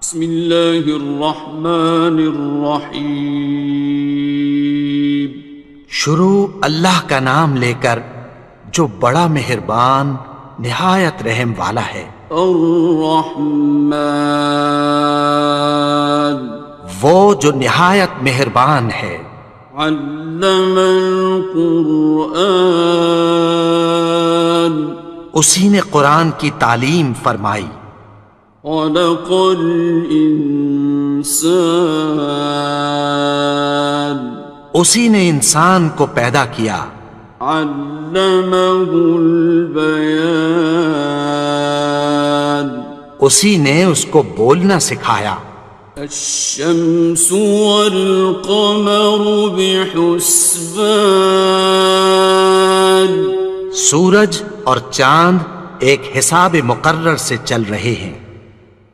بسم اللہ الرحمن الرحیم۔ شروع اللہ کا نام لے کر جو بڑا مہربان نہایت رحم والا ہے۔ الرحمن، وہ جو نہایت مہربان ہے۔ علم القرآن، اسی نے قرآن کی تعلیم فرمائی۔ خلق الانسان، اسی نے انسان کو پیدا کیا۔ علمہ البیان، اسی نے اس کو بولنا سکھایا۔ الشمس والقمر بحسبان، سورج اور چاند ایک حساب مقرر سے چل رہے ہیں۔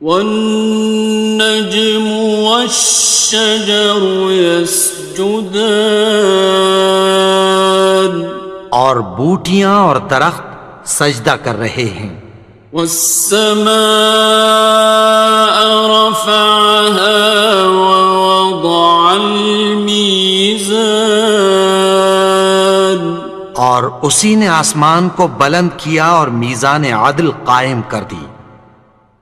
والنجم والشجر يسجدان، اور بوٹیاں اور درخت سجدہ کر رہے ہیں۔ والسماء رفعها ووضع الميزان، اور اسی نے آسمان کو بلند کیا اور میزان عدل قائم کر دی۔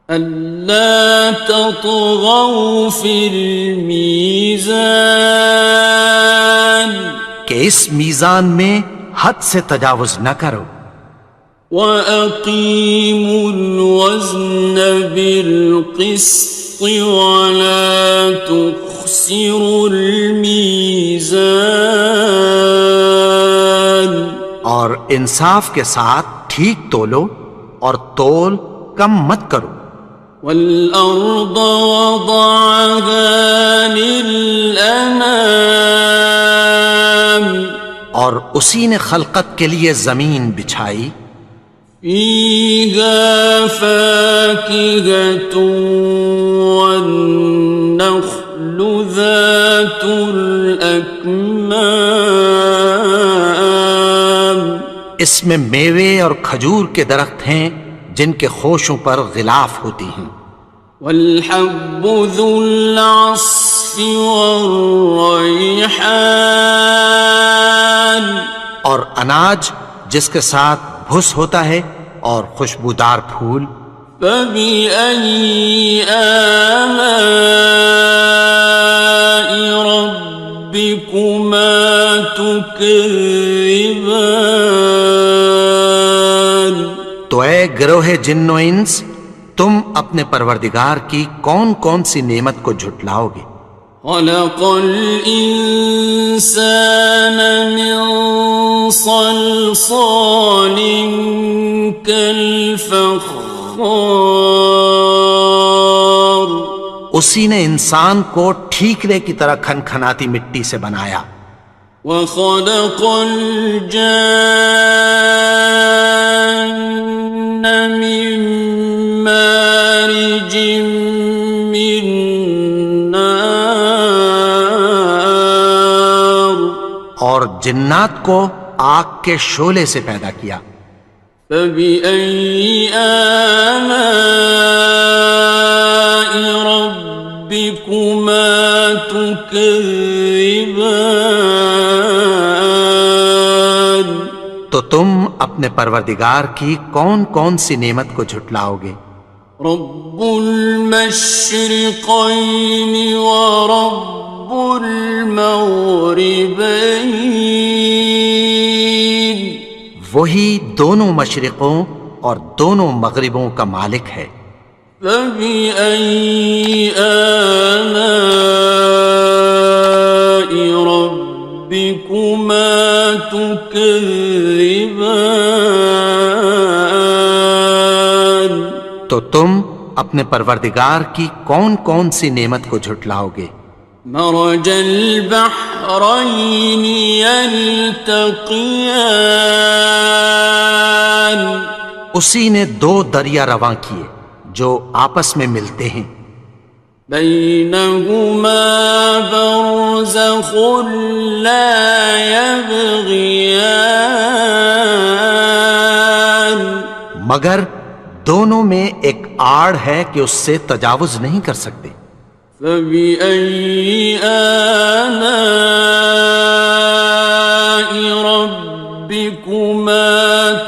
ألا تطغوا في الميزان، کہ اس میزان میں حد سے تجاوز نہ کرو۔ وَأَقِيمُوا الْوَزْنَ بِالْقِسْطِ وَلَا تُخْسِرُوا الْمِيزَانَ، اور انصاف کے ساتھ ٹھیک تولو اور تول کم مت کرو۔ وَالْأَرْضَ وَضَعَهَا لِلْأَنَامِ، اور اسی نے خلقت کے لیے زمین بچھائی۔ فِيهَا فَاكِهَةٌ وَالنَّخْلُ ذَاتُ الْأَكْمَامِ، اس میں میوے اور کھجور کے درخت ہیں جن کے خوشوں پر غلاف ہوتی ہیں۔ وَالْحَبُّ ذُو الْعَصْفِ وَالرَّيْحَانِ، اور اناج جس کے ساتھ بھس ہوتا ہے اور خوشبودار پھول۔ فَبِأَيِّ آلَاءِ رَبِّكُمَا تُكَذِّبَانِ، تو اے گروہ جن و انس، تم اپنے پروردگار کی کون کون سی نعمت کو جھٹلاؤ گے؟ خَلَقَ الْإِنسَانَ مِنْ صَلْصَالٍ كَالْفَخَّارِ، اسی نے انسان کو ٹھیکرے کی طرح کھنکھناتی مٹی سے بنایا۔ وَخَلَقَ الْجَانَّ مِن مَّارِجٍ مِّن نَّارٍ، اور جنات کو آگ کے شعلے سے پیدا کیا۔ فَبِأَيِّ آلَاءِ رَبِّكُمَا تُكَذِّبَانِ، تو تم اپنے پروردگار کی کون کون سی نعمت کو جھٹلاؤ گے؟ رب المشرقين ورب المغربين، وہی دونوں مشرقوں اور دونوں مغربوں کا مالک ہے۔ فَبِأَيِّ آلَاءِ رَبِّكُمَا تُكَذِّبَانِ، تو تم اپنے پروردگار کی کون کون سی نعمت کو جھٹلاؤ گے؟ مرج البحرين يلتقيان، اسی نے دو دریا رواں کیے جو آپس میں ملتے ہیں۔ بينهما برزخ لا يبغيان، مگر دونوں میں ایک آڑ ہے کہ اس سے تجاوز نہیں کر سکتے۔ فبأي آلاء ربكما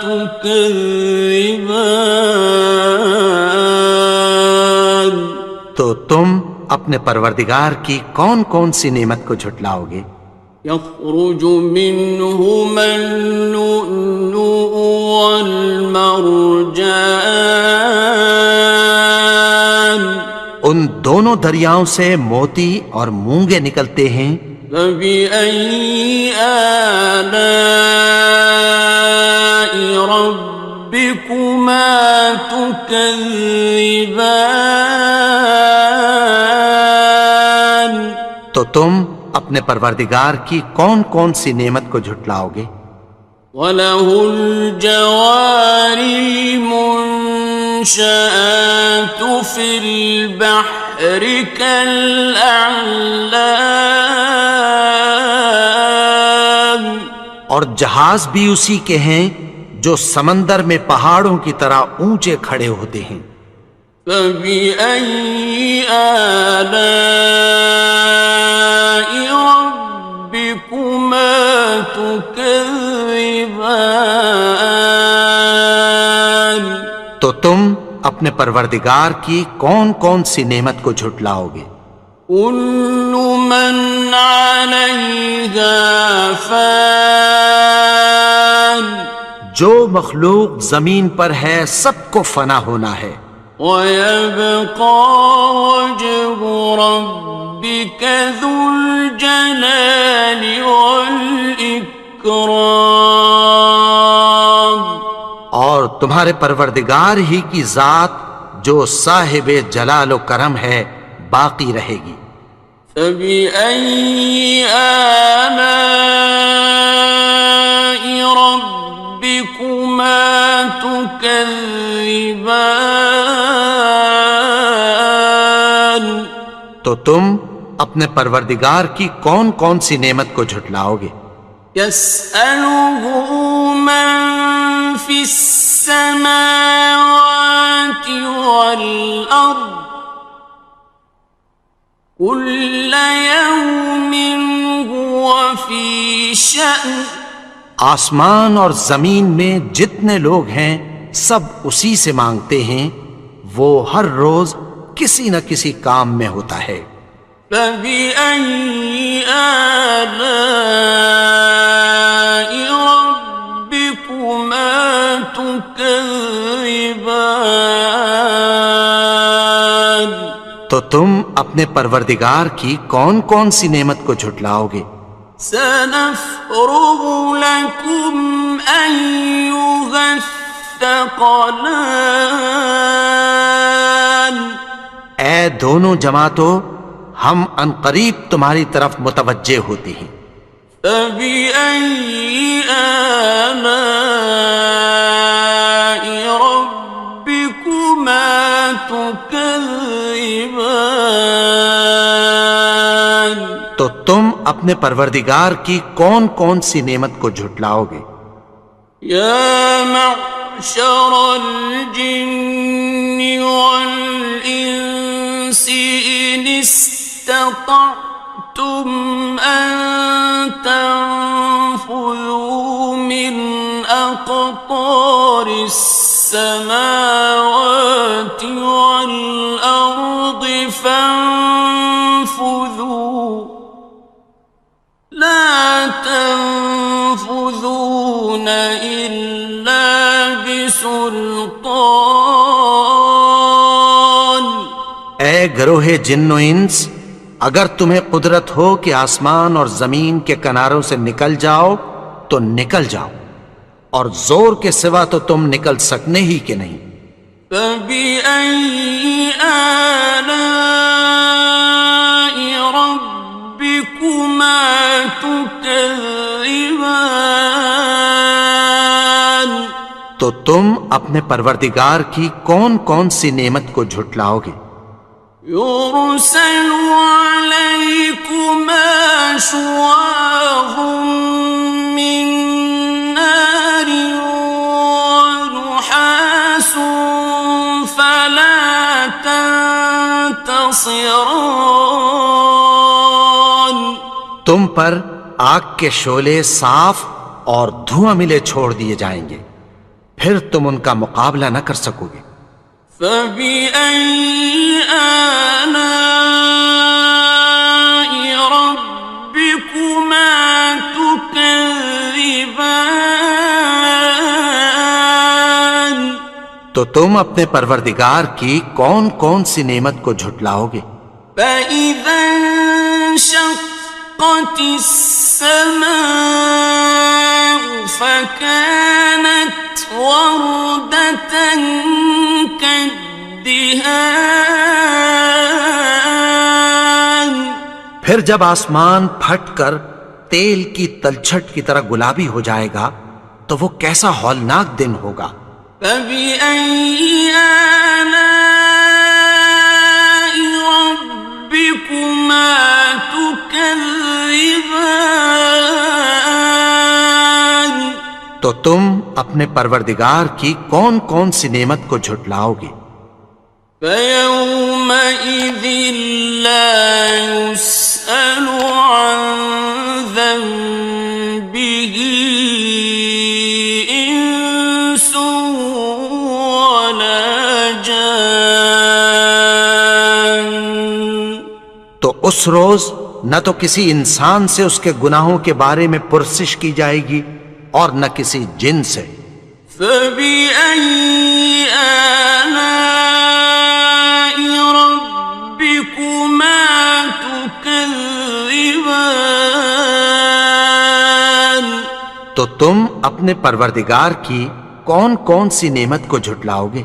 تكذبان؟ تو تم اپنے پروردگار کی کون کون سی نعمت کو جھٹلاؤ گے؟ يخرج منهما اللؤلؤ والمرجان ان دونوں دریاؤں سے موتی اور مونگے نکلتے ہیں۔ فبأي آلاء ربكما تكذبان؟ تو تم اپنے پروردگار کی کون کون سی نعمت کو جھٹلاؤ گے؟ وَلَهُ الْجَوَارِ الْمُنشَآتُ فِي الْبَحْرِ كَالْأَعْلَامِ، اور جہاز بھی اسی کے ہیں جو سمندر میں پہاڑوں کی طرح اونچے کھڑے ہوتے ہیں۔ فَبِأَيِّ آلَاءِ رَبِّكُمَا تُكَذِّبَانِ؟ تو تم اپنے پروردگار کی کون کون سی نعمت کو جھٹلاؤ گے؟ كُلُّ مَنْ عَلَيْهَا فَانٍ، جو مخلوق زمین پر ہے سب کو فنا ہونا ہے۔ وَيَبْقَى وَجْهُ رَبِّكَ ذُو الْجَلَالِ وَالْإِكْرَامِ، اور تمہارے پروردگار ہی کی ذات جو صاحب جلال و کرم ہے باقی رہے گی۔ فَبِأَيِّ آلَاءِ رَبِّكُمَا تُكَذِّبَانِ؟ تو تم اپنے پروردگار کی کون کون سی نعمت کو جھٹلاؤ گے؟ يَسْأَلُهُ مَن فِي السَّمَاوَاتِ وَالْأَرْضِ كُلَّ يَوْمٍ هُوَ فِي شَأْنٍ، آسمان اور زمین میں جتنے لوگ ہیں سب اسی سے مانگتے ہیں، وہ ہر روز کسی نہ کسی کام میں ہوتا ہے۔ فَبِأَيِّ آلَاءِ رَبِّكُمَا تُكَذِّبَانِ؟ تو تم اپنے پروردگار کی کون کون سی نعمت کو جھٹلاؤ گے؟ سَنَفْرُغُ لَكُمْ أَيُّهَ الثَّقَلَانِ؟ اے دونوں جماعتوں، ہم عنقریب تمہاری طرف متوجہ ہوتے ہیں۔ فَبِأَيِّ آلَاءِ رَبِّكُمَا تُكَذِّبَانِ؟ تو تم اپنے پروردگار کی کون کون سی نعمت کو جھٹلاؤ گے؟ يَا مَعْشَرَ الْجِنِّ وَالْإِنسِ إِنِ اسْتَطَعْتُمْ أَن تَنفُذُوا مِنْ أَقْطَارِ السَّمَاوَاتِ وَالْأَرْضِ فَانفُذُوا لَا تَنفُذُونَ إِلَّا بِسُلْطَانٍ۔ اے گروہ جن و انس، اگر تمہیں قدرت ہو کہ آسمان اور زمین کے کناروں سے نکل جاؤ تو نکل جاؤ، اور زور کے سوا تو تم نکل سکنے ہی کہ نہیں۔ فَبِأَيِّ آلَاءِ رَبِّكُمَا تُكَذِّبَانِ؟ تو تم اپنے پروردگار کی کون کون سی نعمت کو جھٹلاؤ گے؟ يُرْسَلُ عَلَيْكُمَا شُوَاظٌ مِّن نَّارٍ وَنُحَاسٌ فَلَا خصران. تم پر آگ کے شعلے صاف اور دھواں ملے چھوڑ دیے جائیں گے، پھر تم ان کا مقابلہ نہ کر سکو گے۔ فبأي آلاء ربكما تكذبان. تو تم اپنے پروردگار کی کون کون سی نعمت کو جھٹلاؤ گے؟ فإذا انشقت السماء فكانت وردة كالدهان. پھر جب آسمان پھٹ کر تیل کی تلچھٹ کی طرح گلابی ہو جائے گا تو وہ کیسا ہولناک دن ہوگا۔ فبأي آلاء ربكما تكذبان. تو تم اپنے پروردگار کی کون کون سی نعمت کو جھٹلاؤ گے؟ فيومئذ لا يسأل عن ذنبه إنس ولا جان. تو اس روز نہ تو کسی انسان سے اس کے گناہوں کے بارے میں پرسش کی جائے گی اور نہ کسی جن سے۔ فبأي آلاء ربكما تكذبان. تو تم اپنے پروردگار کی کون کون سی نعمت کو جھٹلاؤ گے؟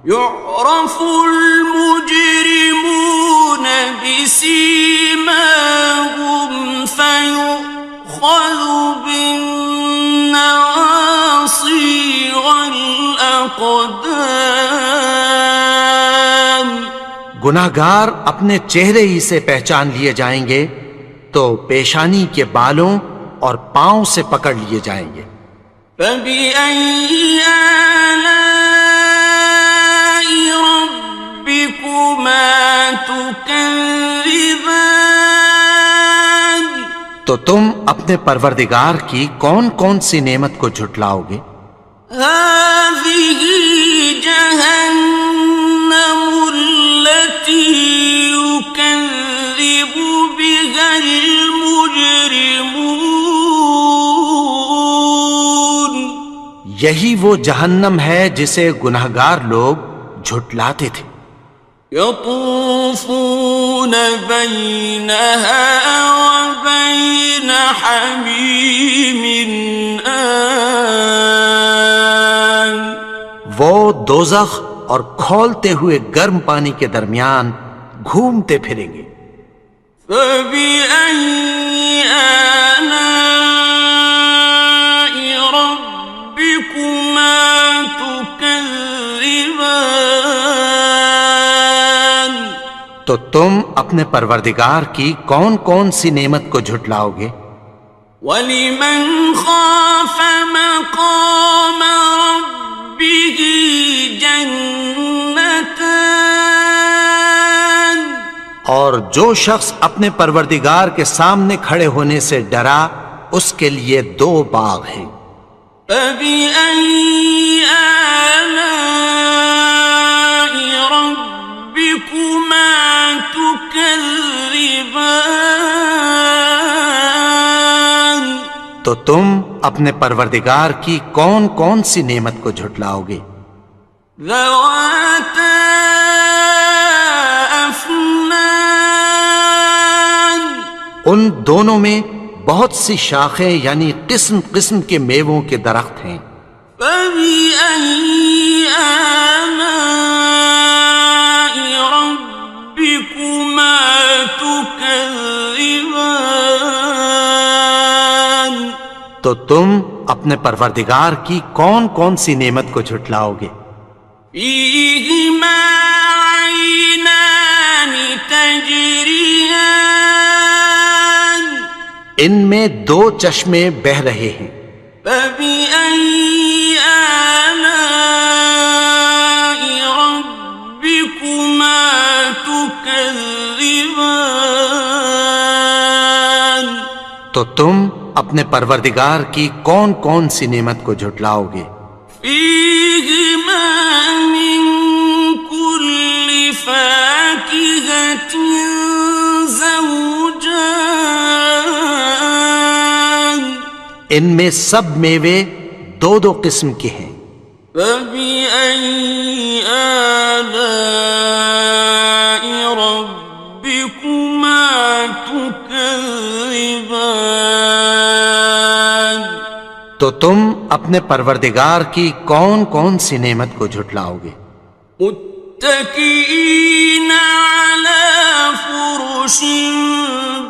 يعرف المجرمون بسيماهم فيؤخذ بالنواصي والأقدام. گناہگار اپنے چہرے ہی سے پہچان لیے جائیں گے تو پیشانی کے بالوں اور پاؤں سے پکڑ لیے جائیں گے۔ فبأي آلاء ربكما تكذبان. تو تم اپنے پروردگار کی کون کون سی نعمت کو جھٹلاؤ گے؟ هذه جهنم التي يكذب بها المجرمون. یہی وہ جہنم ہے جسے گناہگار لوگ جھٹلاتے تھے۔ يطوفون بينها وبين حميم آن. وہ دوزخ اور کھولتے ہوئے گرم پانی کے درمیان گھومتے پھریں گے۔ فبأي آلاء ربكما تكذبان. تو تم اپنے پروردگار کی کون کون سی نعمت کو جھٹلاؤ گے؟ وَلِمَنْ خَافَ مَقَامَ رَبِّهِ جَنَّتَانِ. اور جو شخص اپنے پروردگار کے سامنے کھڑے ہونے سے ڈرا اس کے لیے دو باغ ہیں۔ فَبِأَيِّ آلَاءِ رَبِّكُمَا تُكَذِّبَانِ. تو تم اپنے پروردگار کی کون کون سی نعمت کو جھٹلاؤ گے؟ ذَوَاتَا أَفْنَانٍ. ان دونوں میں بہت سی شاخیں یعنی قسم قسم کے میووں کے درخت ہیں۔ فَبِأَيِّ آلَاءِ رَبِّكُمَا تُكَذِّبَانِ. تو تم اپنے پروردگار کی کون کون سی نعمت کو جھٹلاؤ گے؟ فِيهِمَا عَيْنَانِ تَجْرِيَانِ. ان میں دو چشمے بہہ رہے ہیں۔ فَبِأَيِّ آلَاءِ رَبِّكُمَا تُكَذِّبَانِ. تم اپنے پروردگار کی کون کون سی نعمت کو جھٹلاؤ گے؟ فيهما من كل فاكهة زوجان ان میں سب میوے دو دو قسم کے ہیں۔ فبأي آلاء ربكما تكذبان تو تم اپنے پروردگار کی کون کون سی نعمت کو جھٹلاؤ گے؟ متكئين على فرش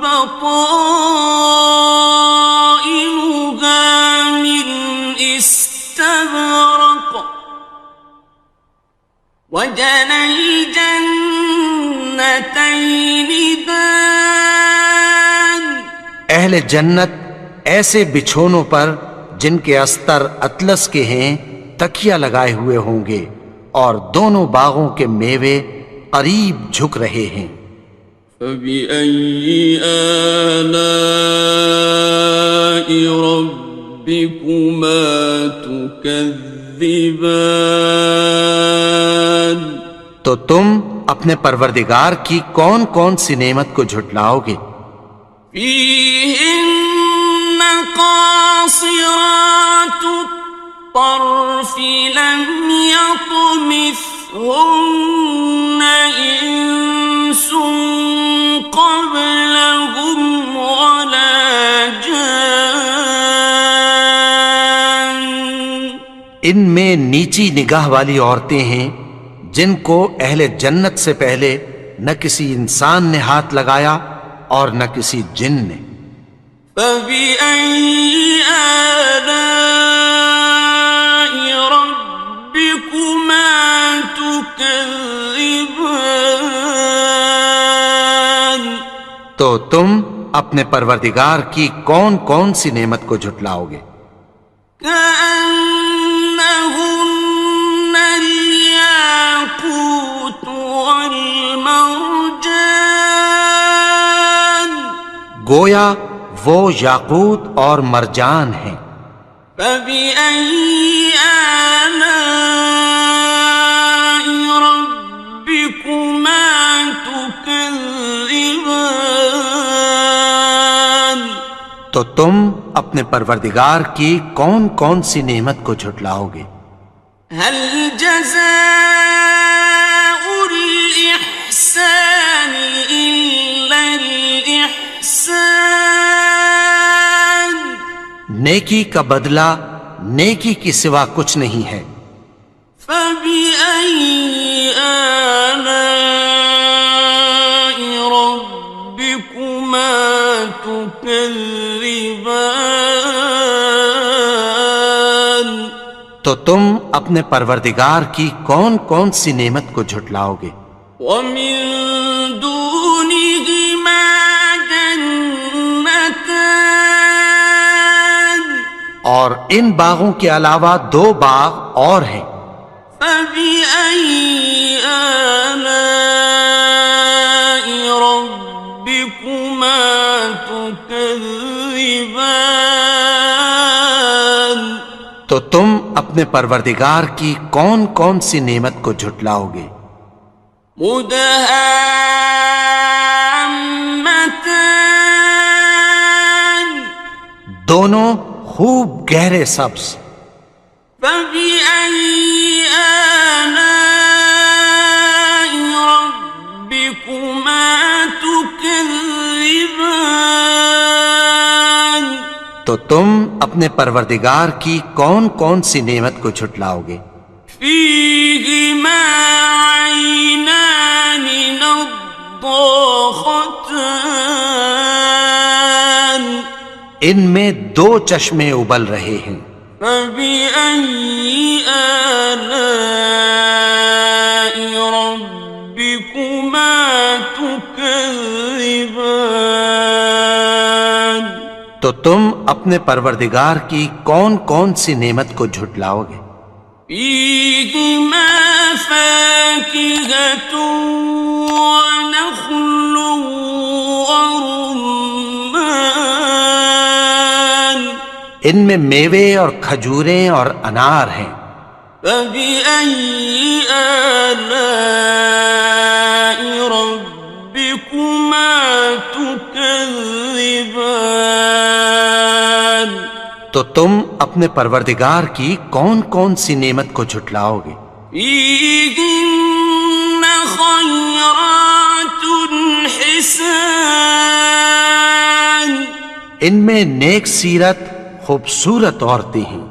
بطائنها من استبرق وجنى الجنتين دان اہل جنت ایسے بچھونوں پر جن کے استر اطلس کے ہیں تکیہ لگائے ہوئے ہوں گے، اور دونوں باغوں کے میوے قریب جھک رہے ہیں۔ فبأي آلاء ربكما تكذبان تو تم اپنے پروردگار کی کون کون سی نعمت کو جھٹلاؤ گے؟ فيهن قاصرات الطرف لم يطمثهن إنس قبلهم ولا جان ان میں نیچی نگاہ والی عورتیں ہیں جن کو اہل جنت سے پہلے نہ کسی انسان نے ہاتھ لگایا اور نہ کسی جن نے۔ فبأي آلاء ربكما تكذبان تو تم اپنے پروردگار کی کون کون سی نعمت کو جھٹلاؤ گے؟ كأنهن الياقوت والمرجان گویا وہ یاقوت اور مرجان ہیں۔ فبأي آلاء ربكما تكذبان تو تم اپنے پروردگار کی کون کون سی نعمت کو جھٹلاؤ گے؟ هل جزاء الإحسان إلا الإحسان نیکی کا بدلہ نیکی کی سوا کچھ نہیں ہے۔ فبأي آلاء ربكما تكذبان تو تم اپنے پروردگار کی کون کون سی نعمت کو جھٹلاؤ گے؟ ومن دونهما جنتان اور ان باغوں کے علاوہ دو باغ اور ہیں۔ فبأي آلاء ربكما تكذبان تو تم اپنے پروردگار کی کون کون سی نعمت کو جھٹلاؤ گے؟ مدهامتان دونوں خوب گہرے سبز۔ فبأي آلاء ربكما تكذبان تو تم اپنے پروردگار کی کون کون سی نعمت کو جھٹلاؤ گے؟ فيهما عينان نضاختان ان میں دو چشمے ابل رہے ہیں۔ فبأي آلاء ربكما تكذبان تو تم اپنے پروردگار کی کون کون سی نعمت کو جھٹلاؤ گے؟ فيهما فاكهة ونخل ورمان ان میں میوے اور کھجوریں اور انار ہیں۔ فبأي آلاء ربكما تكذبان؟ تو تم اپنے پروردگار کی کون کون سی نعمت کو جھٹلاؤ گے؟ فيهن خيرات حسان، ان میں نیک سیرت خوبصورت عورتیں ہیں۔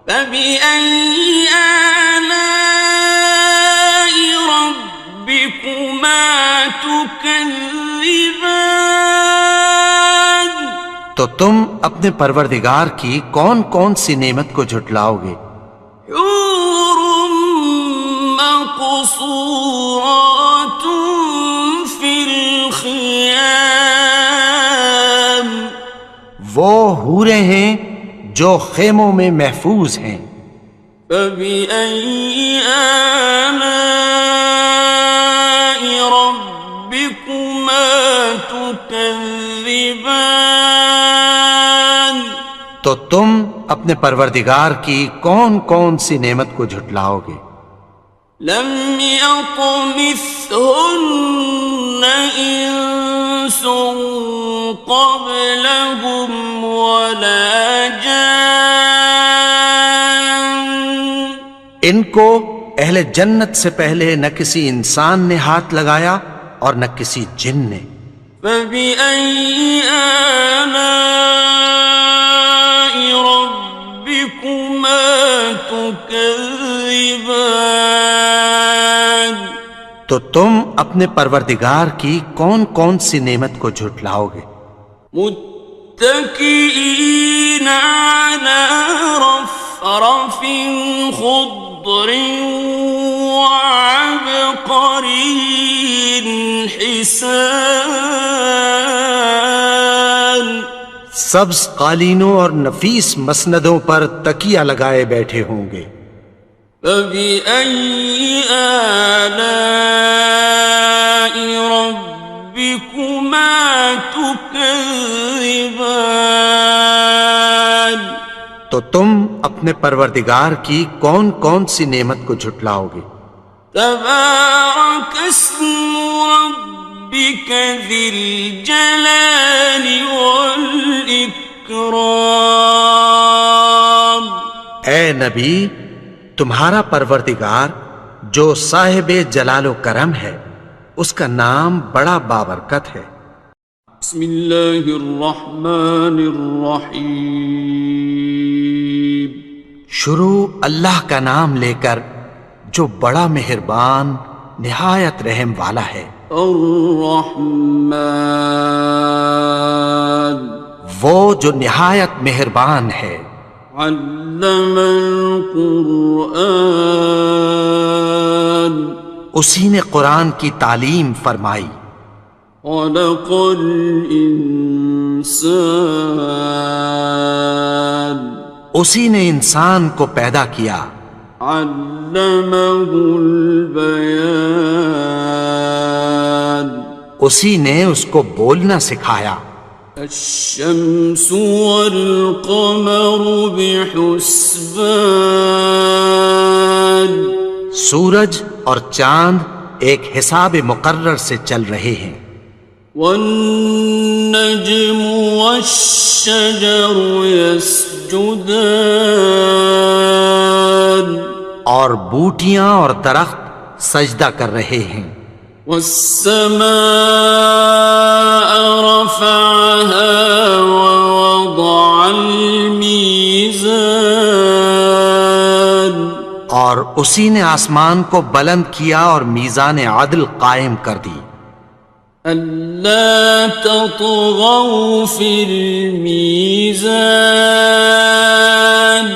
فبأي آلاء ربكما تكذبان؟ تو تم اپنے پروردگار کی کون کون سی نعمت کو جھٹلاؤ گے؟ حور مقصورات في الخيام، وہ حوریں ہیں جو خیموں میں محفوظ ہیں۔ فبأي آلاء ربكما تكذبان؟ تو تم اپنے پروردگار کی کون کون سی نعمت کو جھٹلاؤ گے؟ لم يطمثهن إنس قبلهم ولا جان، ان کو اہل جنت سے پہلے نہ کسی انسان نے ہاتھ لگایا اور نہ کسی جن نے۔ فبأي آلاء ربكما تكذبان؟ تو تم اپنے پروردگار کی کون کون سی نعمت کو جھٹلاؤ گے؟ متكئين على رفرف خضر وعبقري حسان، سبز قالینوں اور نفیس مسندوں پر تکیہ لگائے بیٹھے ہوں گے۔ فبأي آلاء ربكما تكذبان؟ تو تم اپنے پروردگار کی کون کون سی نعمت کو جھٹلاؤ گے؟ تبارك اسم ربك ذي الجلال والإكرام، اے نبی، تمہارا پروردگار جو صاحب جلال و کرم ہے، اس کا نام بڑا بابرکت ہے۔ بسم اللہ الرحمن الرحیم، شروع اللہ کا نام لے کر جو بڑا مہربان نہایت رحم والا ہے۔ الرحمن، وہ جو نہایت مہربان ہے۔ علم القرآن، اسی نے قرآن کی تعلیم فرمائی۔ خلق الانسان، اسی نے انسان کو پیدا کیا۔ علمہ البیان، اسی نے اس کو بولنا سکھایا۔ الشمس والقمر بحسبان، سورج اور چاند ایک حساب مقرر سے چل رہے ہیں۔ والنجم والشجر يسجدان، اور بوٹیاں اور درخت سجدہ کر رہے ہیں۔ والسماء رفعها ووضع الميزان، اور اسی نے آسمان کو بلند کیا اور میزان عدل قائم کر دی۔ ألا تطغوا في الميزان،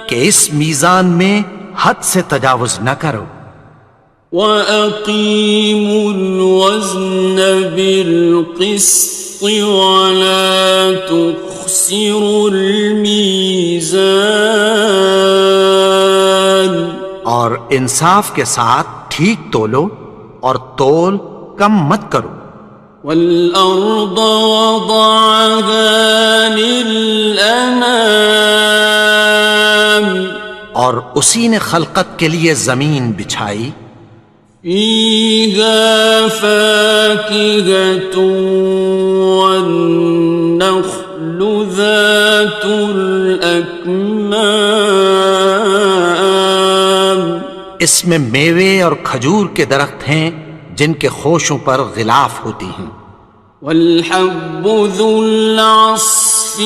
کہ اس میزان میں حد سے تجاوز نہ کرو۔ وَأَقِيمُوا الْوَزْنَ بِالْقِسْطِ وَلَا تُخْسِرُوا الْمِيزَانَ، اور انصاف کے ساتھ ٹھیک تولو اور تول کم مت کرو۔ وَالْأَرْضَ وَضَعَهَا لِلْأَنَامِ، اور اسی نے خلقت کے لیے زمین بچھائی، فيها فاكهة والنخل ذات الأكمام، اس میں میوے اور کھجور کے درخت ہیں جن کے خوشوں پر غلاف ہوتی ہیں، والحب ذو العصف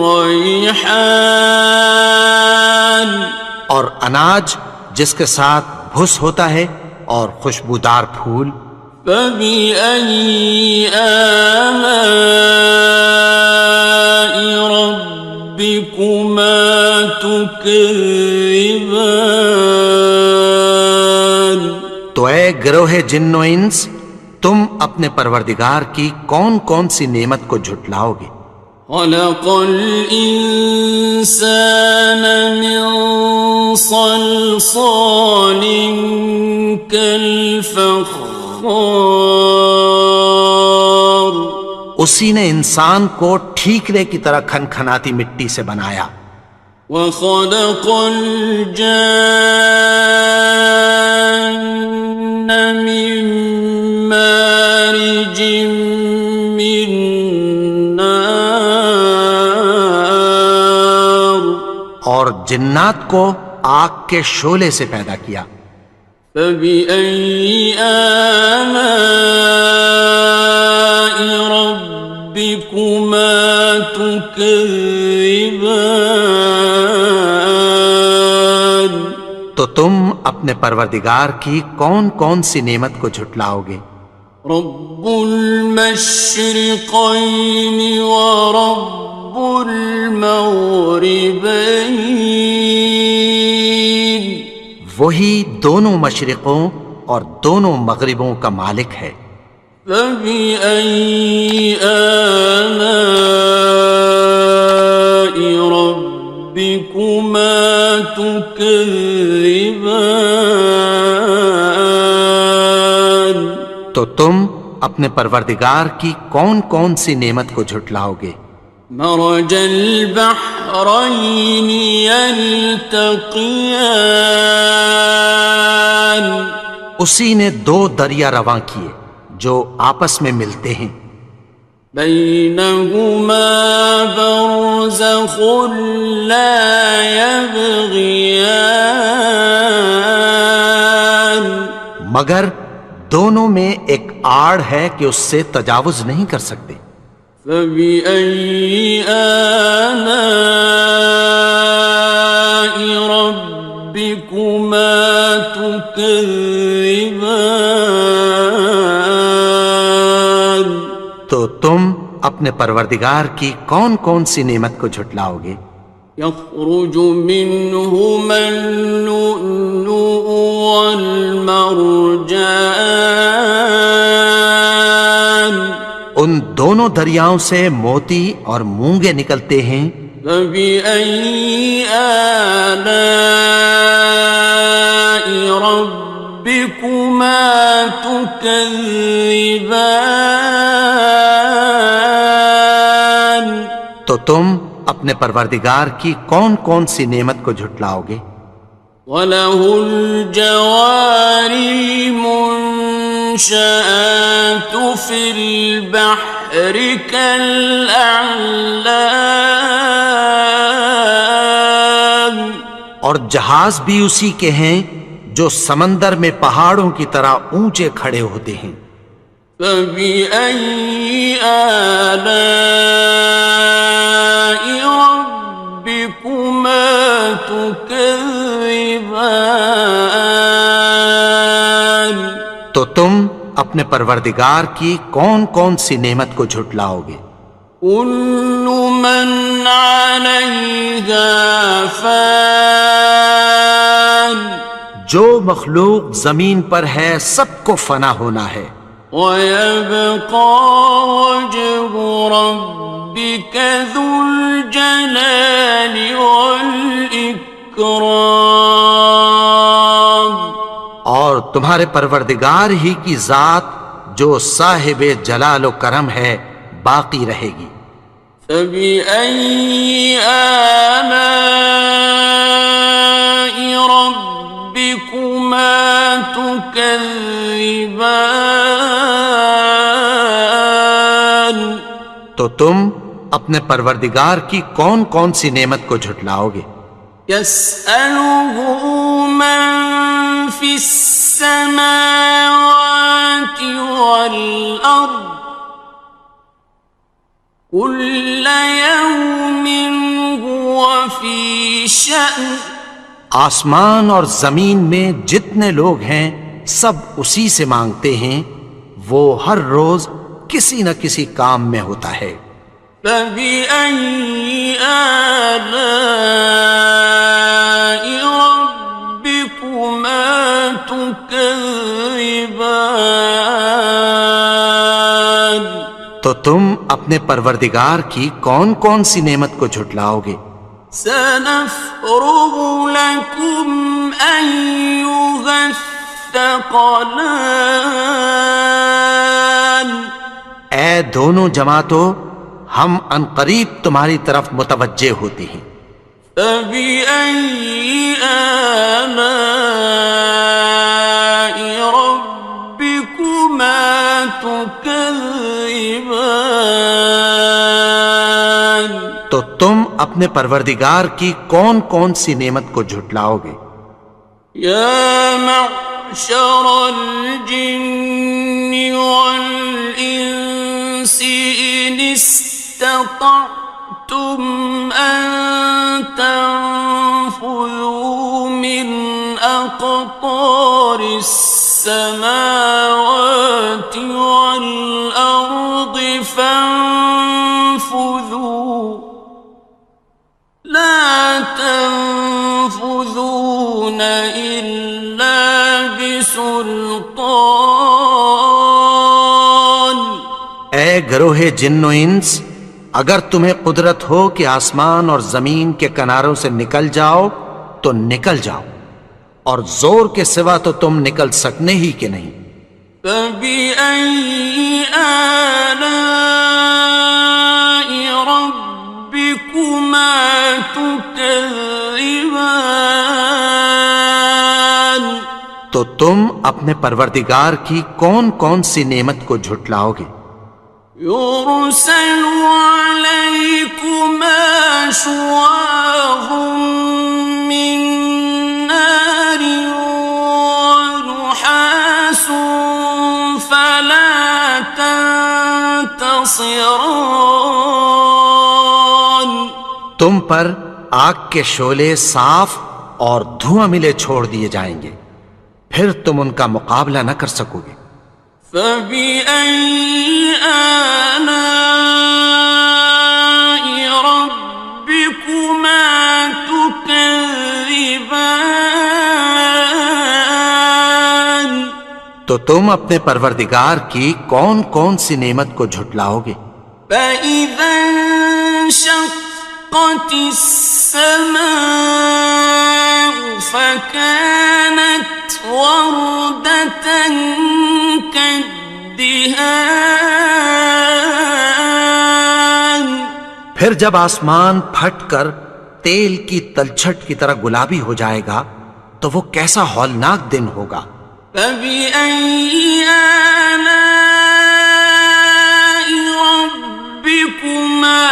والریحان، اور اناج جس کے ساتھ بھس ہوتا ہے اور خوشبودار پھول، فبأي آلاء ربكما تكذبان۔ تو اے گروہ جن و انس، تم اپنے پروردگار کی کون کون سی نعمت کو جھٹلاؤ گے؟ خلق الإنسان من صلصال كالفخار، اسی نے انسان کو ٹھیکرے کی طرح کھنکھناتی مٹی سے بنایا، وخلق الجان من مارج من نار، اور جنات کو آگ کے شعلے سے پیدا کیا، فبأي آلاء ربكما تكذبان۔ تو تم اپنے پروردگار کی کون کون سی نعمت کو جھٹلاؤ گے؟ رب المشرقين ورب المغربين، وہی دونوں مشرقوں اور دونوں مغربوں کا مالک ہے، فبأي آلاء ربكما تكذبان۔ تو تم اپنے پروردگار کی کون کون سی نعمت کو جھٹلاؤ گے؟ مرج البحرين يلتقيان، اسی نے دو دریا رواں کیے جو آپس میں ملتے ہیں، بينهما برزخ لا يبغيان، مگر دونوں میں ایک آڑ ہے کہ اس سے تجاوز نہیں کر سکتے، فبأي آلاء ربكما تكذبان۔ تو تم اپنے پروردگار کی کون کون سی نعمت کو جھٹلاؤ گے؟ يخرج منهما اللؤلؤ والمرجان، ان دونوں دریاؤں سے موتی اور مونگے نکلتے ہیں، فبأي آلاء ربكما تكذبان۔ تو تم اپنے پروردگار کی کون کون سی نعمت کو جھٹلاؤ گے؟ وَلَهُ الْجَوَارِ الْمُنشَآتُ فِي الْبَحْرِ كَالْأَعْلَامِ، اور جہاز بھی اسی کے ہیں جو سمندر میں پہاڑوں کی طرح اونچے کھڑے ہوتے ہیں، فَبِأَيِّ آلَاءِ رَبِّكُمَا تُكَذِّبَانِ۔ تو تم اپنے پروردگار کی کون کون سی نعمت کو جھٹلاؤ گے؟ كل من عليها فان، جو مخلوق زمین پر ہے سب کو فنا ہونا ہے، ويبقى وجه ربك ذو الجلال والإكرام، اور تمہارے پروردگار ہی کی ذات جو صاحب جلال و کرم ہے باقی رہے گی، فبأي آلاء ربكما تكذبان؟ تو تم اپنے پروردگار کی کون کون سی نعمت کو جھٹلاؤ گے؟ يسأله من في السماوات والأرض كل يوم هو في شأن. آسمان اور زمین میں جتنے لوگ ہیں سب اسی سے مانگتے ہیں، وہ ہر روز کسی نہ کسی کام میں ہوتا ہے۔ فبأي آلاء ربكما تكذبان؟ تو تم اپنے پروردگار کی کون کون سی نعمت کو جھٹلاؤ گے؟ سنفرغ لكم أيها الثقلان. اے دونوں جماعتوں، ہم عنقریب تمہاری طرف متوجہ ہوتے ہیں۔ فبأي آلاء ربكما تكذبان؟ تو تم اپنے پروردگار کی کون کون سی نعمت کو جھٹلاؤ گے؟ یا معشر الجن والانس ان استطعتم ان تنفذوا من اقطار السماوات والارض فانفذوا لا تنفذون إلا بسلطان. اے گروہ جن و انس، اگر تمہیں قدرت ہو کہ آسمان اور زمین کے کناروں سے نکل جاؤ تو نکل جاؤ، اور زور کے سوا تو تم نکل سکنے ہی کہ نہیں۔ فبأي آلاء ربكما تكذبان؟ تو تم اپنے پروردگار کی کون کون سی نعمت کو جھٹلاؤ گے؟ يرسل عليكما شواظ من نار ونحاس فلا تنتصران. تم پر آگ کے شعلے صاف اور دھواں ملے چھوڑ دیے جائیں گے، پھر تم ان کا مقابلہ نہ کر سکو گے۔ فبأي آلاء ربكما تكذبان؟ تو تم اپنے پروردگار کی کون کون سی نعمت کو جھٹلاؤ گے؟ فإذا انشقت السماء فكانت وردة كالدهان. پھر جب آسمان پھٹ کر تیل کی تلچھٹ کی طرح گلابی ہو جائے گا تو وہ کیسا ہولناک دن ہوگا۔ فبأي آلاء ربكما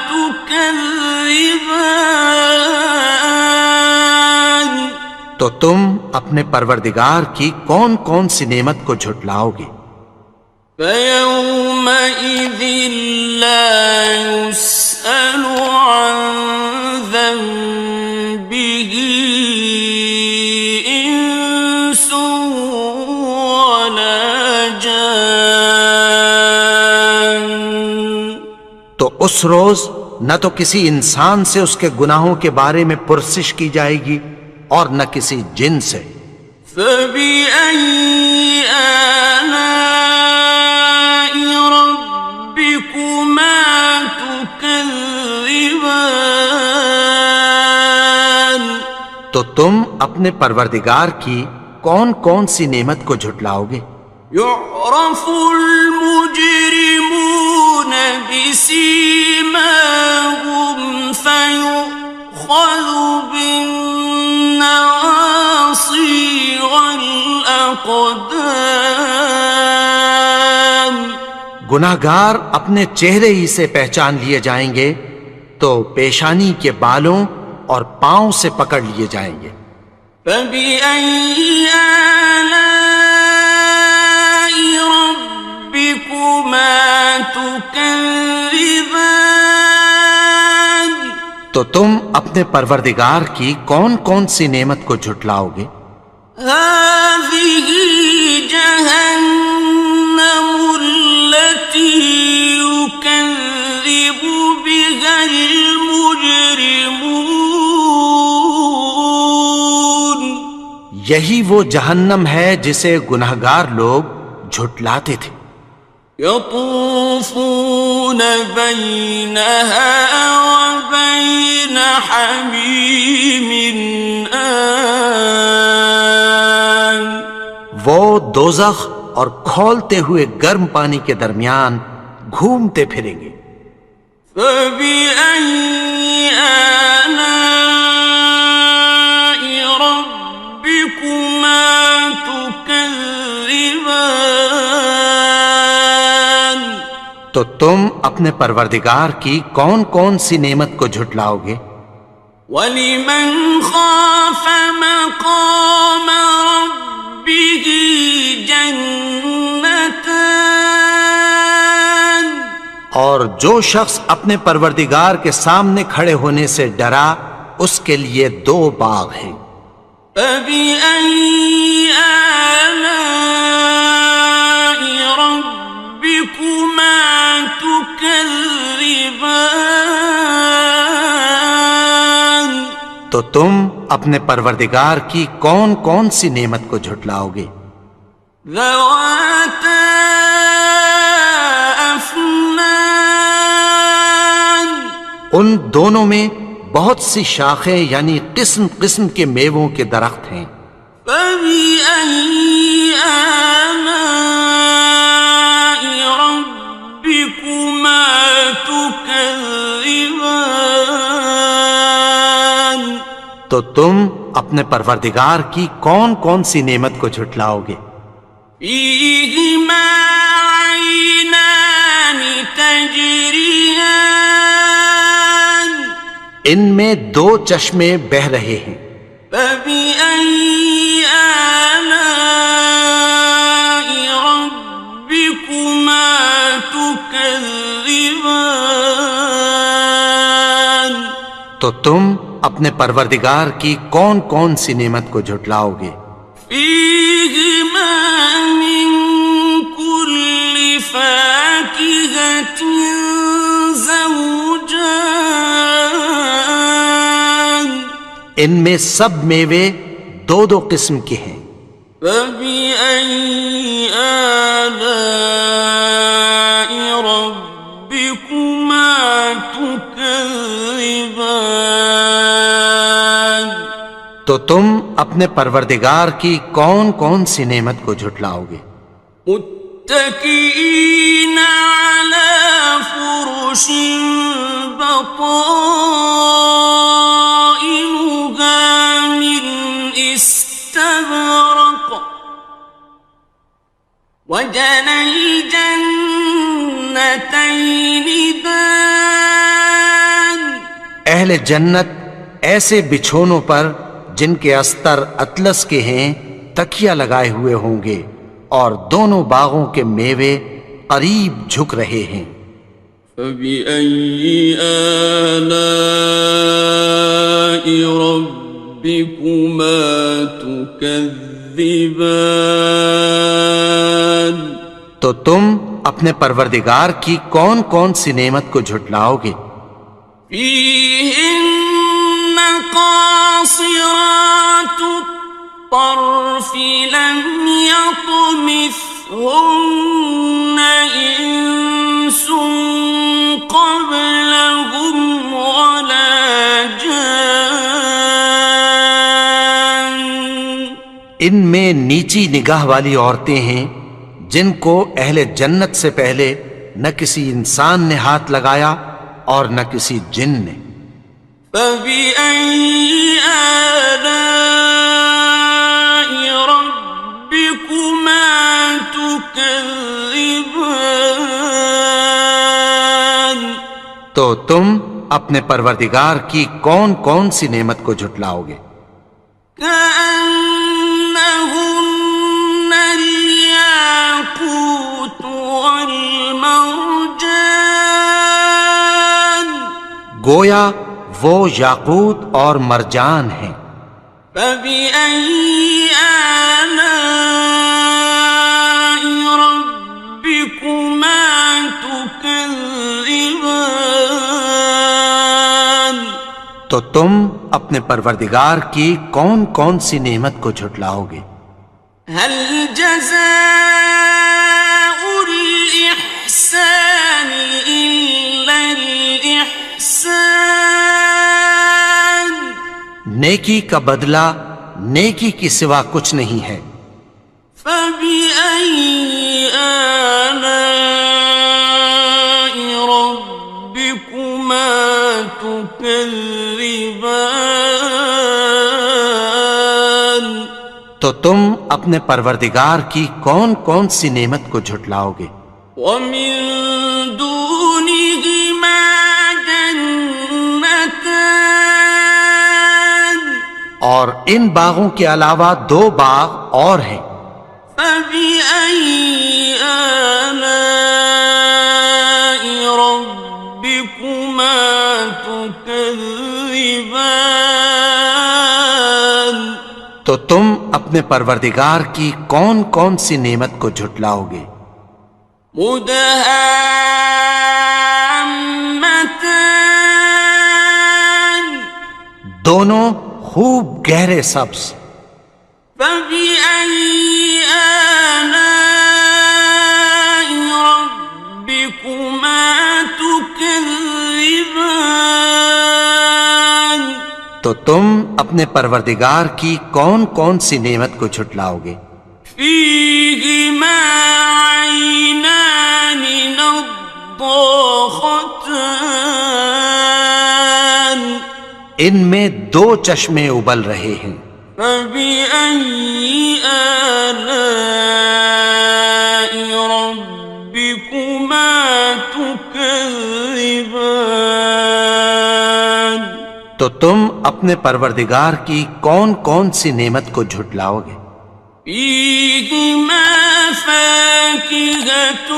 تكذبان؟ تو تم اپنے پروردگار کی کون کون سی نعمت کو جھٹلاؤ گے؟ فيومئذ لا يسأل عن ذنبه إنس ولا جان. تو اس روز نہ تو کسی انسان سے اس کے گناہوں کے بارے میں پرسش کی جائے گی اور نہ کسی جن سے۔ فبأي آلاء ربكما تكذبان؟ تو تم اپنے پروردگار کی کون کون سی نعمت کو جھٹلاؤ گے؟ يعرف المجرمون بسيماهم گناہگار اپنے چہرے ہی سے پہچان لیے جائیں گے تو پیشانی کے بالوں اور پاؤں سے پکڑ لیے جائیں گے۔ فَبِأَيِّ آلَاءِ رَبِّكُمَا تُكَذِّبَانِ؟ تو تم اپنے پروردگار کی کون کون سی نعمت کو جھٹلاؤ گے؟ هَٰذِهِ جَهَنَّمُ الَّتِي يُكَذِّبُ بِهَا الْمُجْرِمُونَ۔ یہی وہ جہنم ہے جسے گناہگار لوگ جھٹلاتے تھے۔ يطوفون بينها وبين حميم آن۔ وہ دوزخ اور کھولتے ہوئے گرم پانی کے درمیان گھومتے پھریں گے۔ فَبِأَيِّ آلَاءِ رَبِّكُمَا تُكَذِّبَانِ؟ تو تم اپنے پروردگار کی کون کون سی نعمت کو جھٹلاؤ گے؟ وَلِمَنْ خَافَ مَقَامَ رَبِّهِ جَنَّتَانِ؟ اور جو شخص اپنے پروردگار کے سامنے کھڑے ہونے سے ڈرا اس کے لیے 2 باغ ہیں۔ فَبِأَيِّ آلَاءِ رَبِّكُمَا تُكَذِّبَانِ؟ تو تم اپنے پروردگار کی کون کون سی نعمت کو جھٹلاؤ گے؟ ذَوَاتَا أَفْنَانٍ۔ ان دونوں میں بہت سی شاخیں یعنی قسم قسم کے میووں کے درخت ہیں۔ فَبِأَيِّ آلَاءِ رَبِّكُمَا تُكَذِّبَانِ؟ تو تم اپنے پروردگار کی کون کون سی نعمت کو جھٹلاؤ گے؟ فِيهِمَا عَيْنَانِ تَجْرِيَانِ۔ ان میں 2 چشمے بہہ رہے ہیں۔ فَبِأَيِّ آلَاءِ رَبِّكُمَا تُكَذِّبَانِ؟ تو تم اپنے پروردگار کی کون کون سی نعمت کو جھٹلاؤ گے؟ فِيهِمَا مِن كُلِّ فَاكِهَةٍ زَوْجَانِ۔ ان میں سب میوے 2 قسم کے ہیں۔ فَبِأَيِّ آلَاءِ رَبِّكُمَا تُكَذِّبَانِ؟ تو تم اپنے پروردگار کی کون کون سی نعمت کو جھٹلاؤ گے؟ متكئين على فرش بطائنها من استبرق وجنى الجنتين دان۔ اہل جنت ایسے بچھونوں پر جن کے استر اطلس کے ہیں تکیہ لگائے ہوئے ہوں گے اور دونوں باغوں کے میوے قریب جھک رہے ہیں۔ فَبِأَيِّ آلَاءِ رَبِّكُمَا تُكَذِّبَانِ؟ تو تم اپنے پروردگار کی کون کون سی نعمت کو جھٹلاؤ گے؟ فِيهِنَّ قَاصِرَاتُ الطَّرْفِ لَمْ يَطْمِثْهُنَّ إِنسٌ قَبْلَهُمْ وَلَا جَانٌّ۔ ان میں نیچی نگاہ والی عورتیں ہیں جن کو اہل جنت سے پہلے نہ کسی انسان نے ہاتھ لگایا اور نہ کسی جن نے۔ فَبِأَيِّ آلَاءِ رَبِّكُمَا تُكَذِّبَانِ؟ تو تم اپنے پروردگار کی کون کون سی نعمت کو جھٹلاؤ گے؟ كأنهن الياقوت والمرجان گویا وہ یاقوت اور مرجان ہیں۔ فبأي آلاء ربكما تكذبان تو تم اپنے پروردگار کی کون کون سی نعمت کو جھٹلاؤ گے؟ هل جزاء الإحسان إلا الإحسان نیکی کا بدلہ نیکی کی سوا کچھ نہیں ہے۔ فبأي آلاء ربكما تكذبان تو تم اپنے پروردگار کی کون کون سی نعمت کو جھٹلاؤ گے؟ ومن دونهما جنتان اور ان باغوں کے علاوہ دو باغ اور ہیں۔ فبأي آلاء ربكما تكذبان تو تم اپنے پروردگار کی کون کون سی نعمت کو جھٹلاؤ گے؟ مدهامتان دونوں خوب گہرے سبز۔ فبأي آلاء ربكما تكذبان تو تم اپنے پروردگار کی کون کون سی نعمت کو جھٹلاؤ گے؟ فيهما عينان نضاختان ان میں دو چشمے ابل رہے ہیں۔ فبأي آلاء ربكما تكذبان تو تم اپنے پروردگار کی کون کون سی نعمت کو جھٹلاؤ گے؟ فيهما فاكهة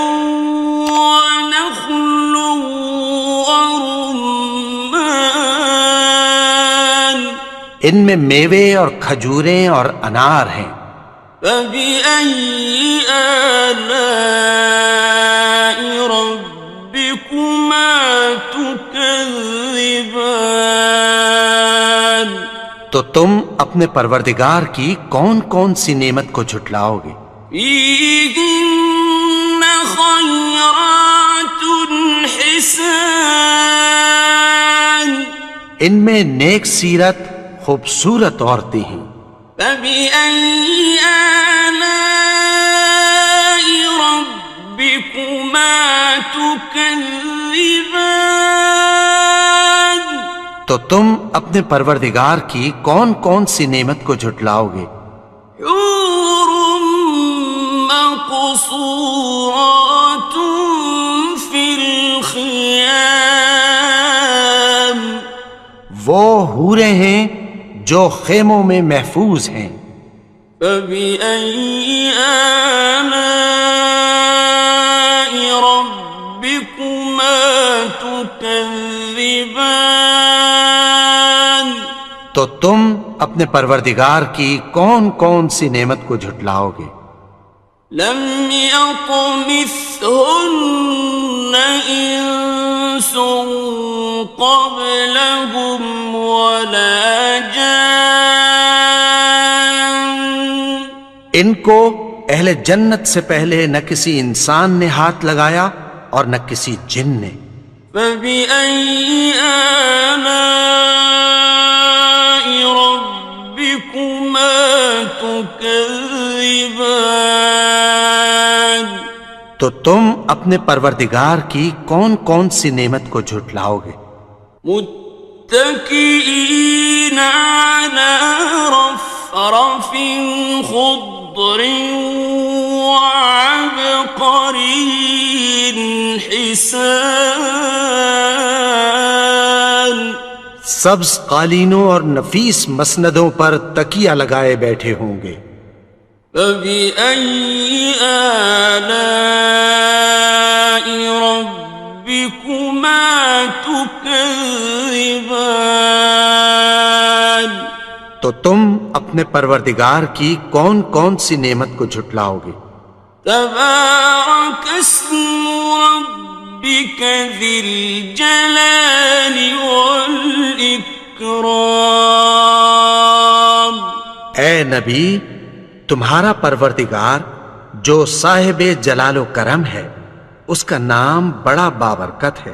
ونخل ورمان ان میں میوے اور کھجوریں اور انار ہیں۔ فبأي آلاء ربكما تكذبان تو تم اپنے پروردگار کی کون کون سی نعمت کو جھٹلاؤ گے؟ فيهن خيرات حسان ان میں نیک سیرت خوبصورت عورتیں ہیں۔ فبأي آلاء ربكما تكذبان تو تم اپنے پروردگار کی کون کون سی نعمت کو جھٹلاؤ گے؟ حور مقصورات في الخيام وہ حوریں ہیں جو خیموں میں محفوظ ہیں۔ فبأي آلاء ربكما تكذبان تو تم اپنے پروردگار کی کون کون سی نعمت کو جھٹلاؤ گے؟ لم يطمثهن إنس قبلهم ولا جان ان کو اہل جنت سے پہلے نہ کسی انسان نے ہاتھ لگایا اور نہ کسی جن نے۔ فبأي آلاء ربكما تكذبان تو تم اپنے پروردگار کی کون کون سی نعمت کو جھٹلاؤ گے؟ متكئين على رفرف خضر وعبقري حسان سبز قالینوں اور نفیس مسندوں پر تکیہ لگائے بیٹھے ہوں گے. فبأي آلاء ربكما تكذبان تو تم اپنے پروردگار کی کون کون سی نعمت کو جھٹلاؤ گے؟ تبارك اسم ربك ذي الجلال والإكرام. اے نبی، تمہارا پروردگار جو صاحب جلال و کرم ہے، اس کا نام بڑا بابرکت ہے.